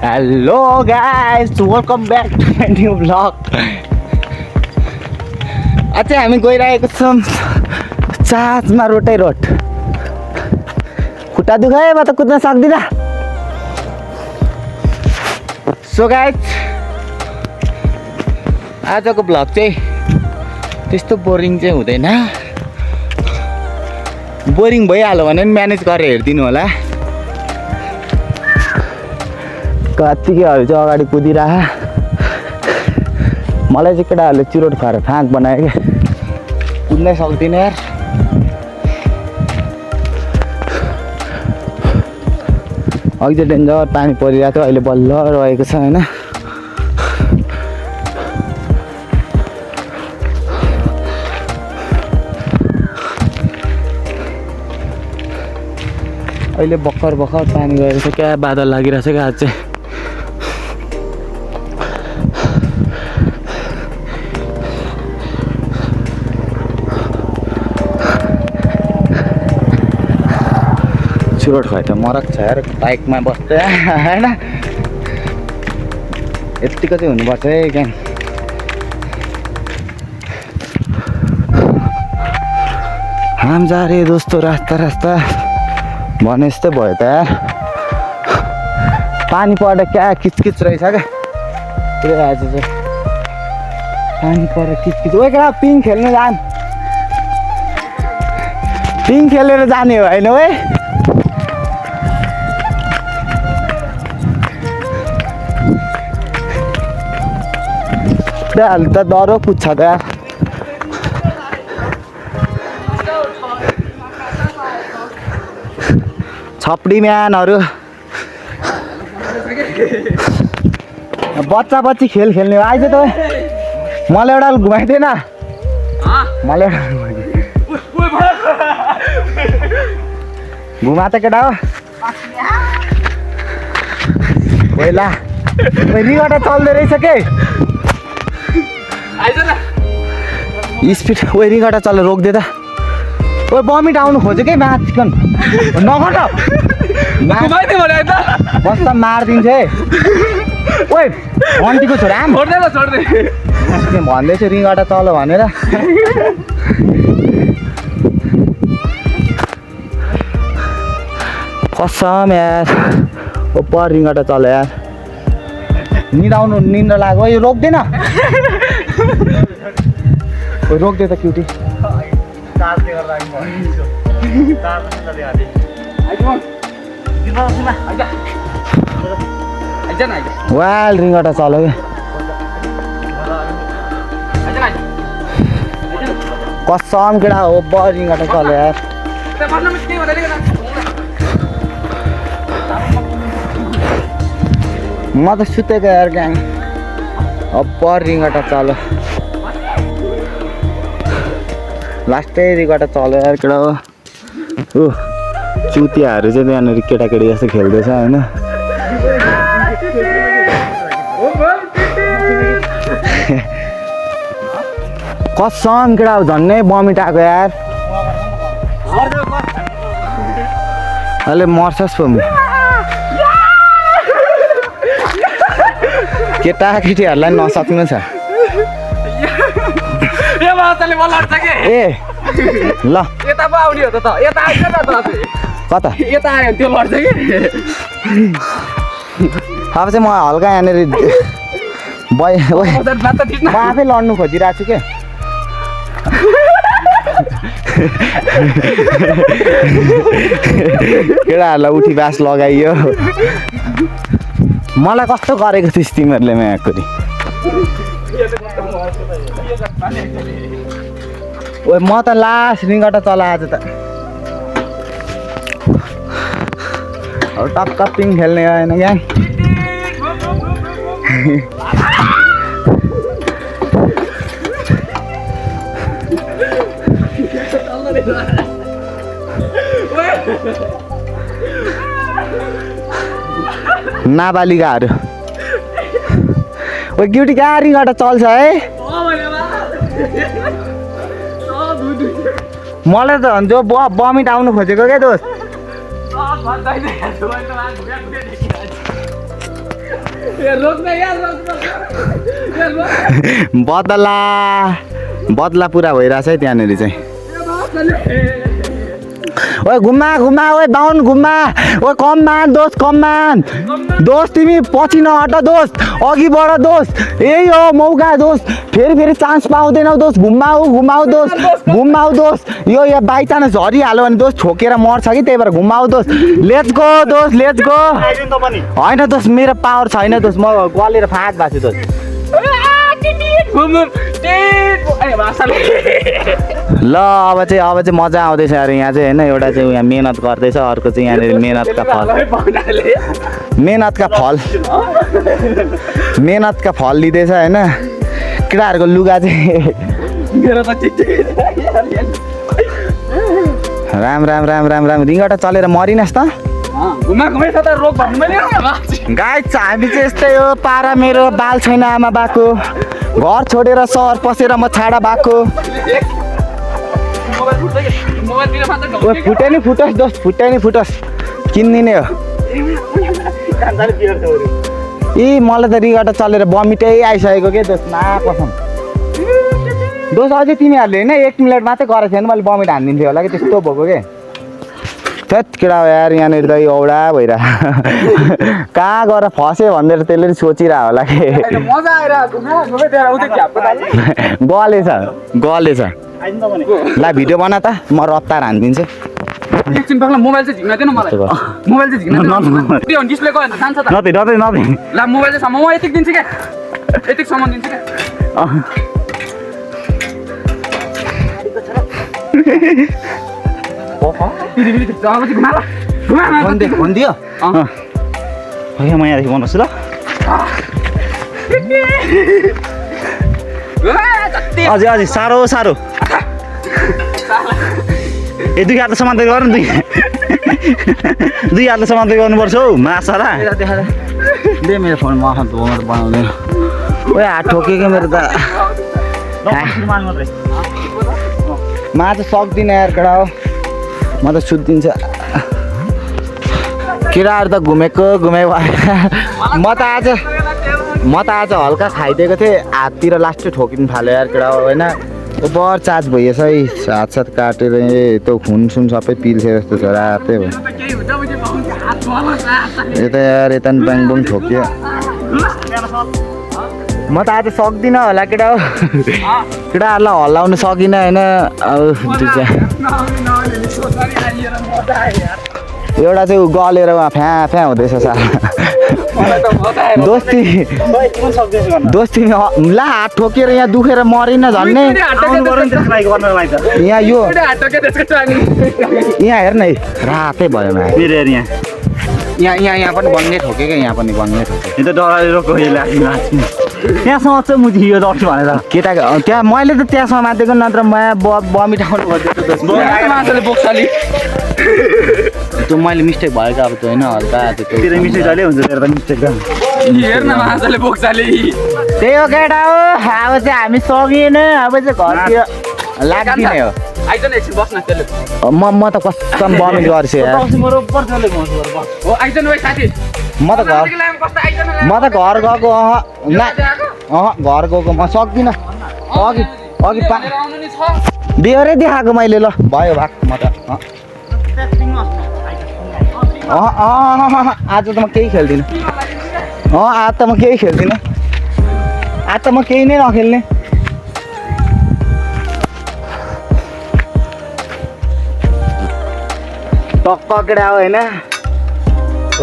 Hello guys welcome back to my new blog. अझै हामी गइरहेको छौँ चार्जमा रोटै रोड। खुट्टा दुखायो म त कुद्न सक्दिनँ। सो गाइस आजको ब्लग चाहिँ त्यस्तो बोरिङ चाहिँ हुँदैन। बोरिङ भइहाल्यो भने पनि म्यानेज गरेर हेरिदिनु होला। कतिकैहरू चाहिँ अगाडि कुदिरह। मलाई चाहिँ केटाहरूले चिरोट खुवाएर फाँक बनायो क्या, कुद्नै सक्दिनँ यार। अघि चाहिँ डेन्जर पानी परिरहेको थियो, अहिले बल्ल रहेको छ होइन। अहिले भर्खर पानी गएको छ क्या, बादल लागिरहेछ क्या आज चाहिँ। चुरोट खुवाइ त मरक छ यार बाइकमा बस्दै होइन। यत्तिको चाहिँ हुनुपर्छ है क्या। हम जा रहे दोस्तों रास्ता भने जस्तै भयो त यार। पानी पर्दा क्या किचकिच रहेछ क्या पुरै आज चाहिँ। पानी पर्दा किचकिच। ओ क्या पिङ खेल्नु जान, पिङ खेलेर जाने हो होइन है। अहिले त डह्रो कुद्छ त यार। छपडी म्यानहरू बच्चा बच्ची खेल खेल्ने हो आइज त। मलाई एउटा घुमाइदिएन, मलाई एउटा घुमा त केटा हो। पहिला रिगटा चल्दो रहेछ के स्पिड। ओ रिगटा चल्यो, रोकिदिए त। ओ बमिट आउनु खोज्यो कि माथ चिकन नगर बस्दा मारिदिन्छ है। ओ अन्टीको छोरा भन्दैछु रिङटा चल भनेर। कसम यार ओ पर रिङटा चल यार। निन्द्रा लाग्यो। यो रोक्दैन, रोक्दे त क्युटी। वाल रिङटा चल्यो क्या। कसम केटा हो ब रिङटा चल्यो यार। म त सुतेको यार ग्याङ। अब रिङटा चल्यो, लास्टै रिङटा चल्यो यार केटा हो। ऊ चुतियाहरू चाहिँ त्यहाँनिर केटाकेटी जस्तो खेल्दैछ होइन। कसम केटा हो झन्नै बमिट आएको यार। अहिले मर्छस् पो। केटाकेटीहरूलाई नसक्नु छ। ए ल यता पो आउने हो त यता आइज न त। कता यता आयो त्यो लड्छ कि। अब चाहिँ म हल्का यहाँनिर म आफै लड्नु खोजिरहेको छु क्या। केटाहरूलाई उठी बास लगाइयो। मलाई कस्तो गरेको थिइस् तिमीहरूले म्याकोरी। ओ म त लास्ट रिङटा चला आज त। अब टक्क पिङ खेल्ने होइन क्या। नाबालिकाहरू ओ ड्युटी कहाँ रिङटा चल्छ है। मलाई त भन्छ बमिट आउनु खोजेको क्या दोस्त। बदला पुरा भइरहेछ है त्यहाँनिर चाहिँ ओए घुममा घुममा ओए डाउन घुममा ओए कम मान दोस्त तिमी पछि नहट दोस्त अघि बढ दोस्त यही हो मौका दोस्त फेरि चान्स पाउँदैनौ दोस्त घुमाऊ दोस्त यो बाई चान्स झरिहाल्यो भने दोस्त ठोकेर मर्छ कि त्यही भएर घुमाऊ दोस्त लेट्स गो होइन दोस्त मेरो पावर छैन दोस्त म गलेर फाँक भएको छु दोस्त ल अब चाहिँ मजा आउँदैछ अरे यहाँ चाहिँ होइन एउटा चाहिँ यहाँ मेहनत गर्दैछ अर्को चाहिँ यहाँनिर मेहनतका फल लिँदैछ होइन केटाहरूको लुगा चाहिँ राम रिङ्गटा चलेर मरिनस् त गाई हामी चाहिँ यस्तै हो पारा मेरो बाल छैन आमा बाको घर छोडेर सहर पसेर म छाडा भएको फुट्यो नि फुटोस् किनिदिने हो मलाई त रिगटा चलेर बमिटै आइसकेको के दोस्त कसम दोस्त अझै तिमीहरूले होइन 1 मिनट मात्रै गरेको थिएन मैले बमिट हानिदिन्थेँ होला कि त्यस्तो भएको के थेट केटा यार यहाँनिर त औडा भइरह कहाँ गएर फस्यो भनेर त्यसले सोचिरह होला कि गलेछ ल भिडियो बना त म रफ्तार हानिदिन्छु एकछिन पक्ला मोबाइल चाहिँ झिक्न दिनु मलाई मोबाइल चाहिँ झिक्न दिनु डिस्प्ले गयो भने जान्छ त नदै ल मोबाइल चाहिँ सम्म म यतिक दिन्छु क्या यतिकसम्म दिन्छु क्या भनिदियो म यहाँदेखि बनाउँछु ल अझै साह्रो ए दुई हातले समान्दै गर न दुई हातले समान्दै गर्नुपर्छ हौ माछा र दे मेरो फोनमा बनाउँदैन ओ हात ठोकेको मेरो त मा त सक्दिनँ यार केटा हो म त सुत्दिन्छ केटाहरू त घुमेको म त आज हल्का खाइदिएको थिएँ हाततिर लास्टै ठोकिनु थाल्यो यार केटा हो होइन ओभर चार्ज भइएछ है हात काटेर त्यो खुनसुन सबै पिल्छ जस्तो छ रातै भयो यता यार यता नि ब्याङ ठोकियो म त आज सक्दिनँ होला केटा हो केटाहरूलाई हल्लाउनु सकिनँ होइन अब एउटा चाहिँ गलेर उहाँ फ्या हुँदैछ साह्रो दोस्ती ला हात ठोकेर यहाँ दुखेर मरिन झन्नै यहाँ यो यहाँ हेर्न है रातै भयो यहाँ पनि बङ्गे ठोक्यो क्या यहाँ पनि बङ्गे ठोक्यो त्यहाँसम्म चाहिँ मुझी यो दर्छु भनेर केटा त्यहाँ मैले त त्यहाँसम्म माथेको नत्र म बमिटाउनु त्यो मैले मिस्टेक भएको अब त्यो होइन हल्का त्यो मिस्टेक जहिले हुन्छ तेरो त मिस्टेक त्यही हो केटा हो अब चाहिँ हामी सकिएन अब चाहिँ घरतिर लाग्दिने हो म त कसम बमिट गर्छु म त घर गएको घर गएको म सक्दिनँ अघि बिहोरै देखाएको मैले ल भयो भाग म त आज त म केही खेल्दिनँ आज त म केही नै नखेल्ने टक्क केटा हो होइन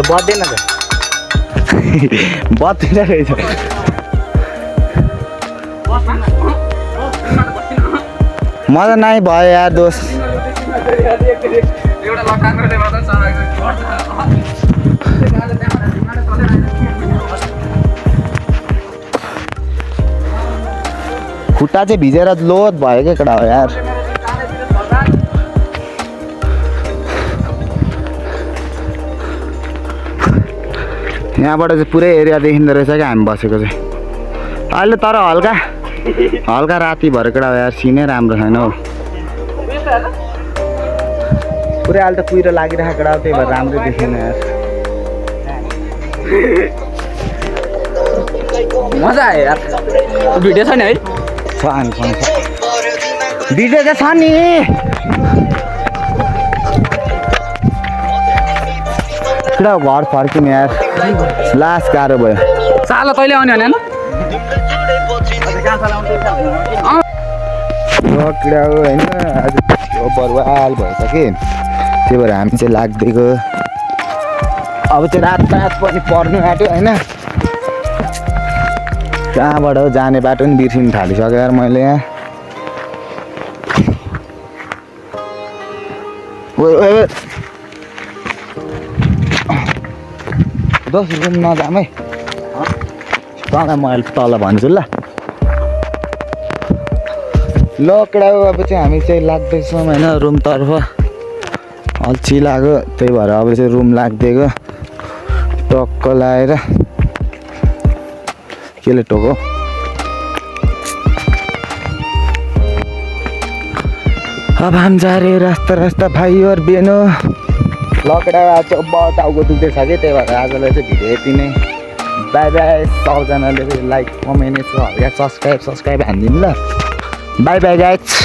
बज्दैन त बज्दैन रहेछ मजा नै भयो यार दोस्त खुट्टा चाहिँ भिजेर लोत भयो क्या केटा हो यार यहाँबाट चाहिँ पुरै एरिया देखिँदो रहेछ क्या हामी बसेको चाहिँ अहिले तर हल्का राति भएर केटा हो यार सिनै राम्रो छैन हौ पुरै अहिले त कुहिरो लागिरहेको केटा हो त्यही भएर राम्रो देखिएन यार मजा आयो यार भिडियो छैन है छ हामीसँग छ भिडियो त छ नि पुरा घर फर्किने यार लास गाह्रो भयो साला तैँले आउने होइन किरा हो होइन आज बरुवाल भएछ कि त्यही भएर हामी चाहिँ लाग्दिएको अब चाहिँ रात पनि पर्नु आँट्यो होइन कहाँबाट जाने बाटो पनि बिर्सिनु थालिसक्यो यार मैले यहाँ दोस्रो रुम नजाम है तँलाई मैले तल भन्छु ल केटा अब चाहिँ हामी चाहिँ लाग्दैछौँ होइन रुमतर्फ अल्छी लाग्यो त्यही भएर अब चाहिँ रुम लाग्दिएको टक्क लाएर केले टोको अब हम जा रहे रास्ता रास्ता भाइ और बेनो लकेटा आज चाहिँ टाउको दुख्दैछ कि त्यही भएर आजलाई चाहिँ भिडियो यति नै बाई बाई सबजनाले लाइक कमेन्ट सब्सक्राइब हानिदिनु ल बाई बाई गाइज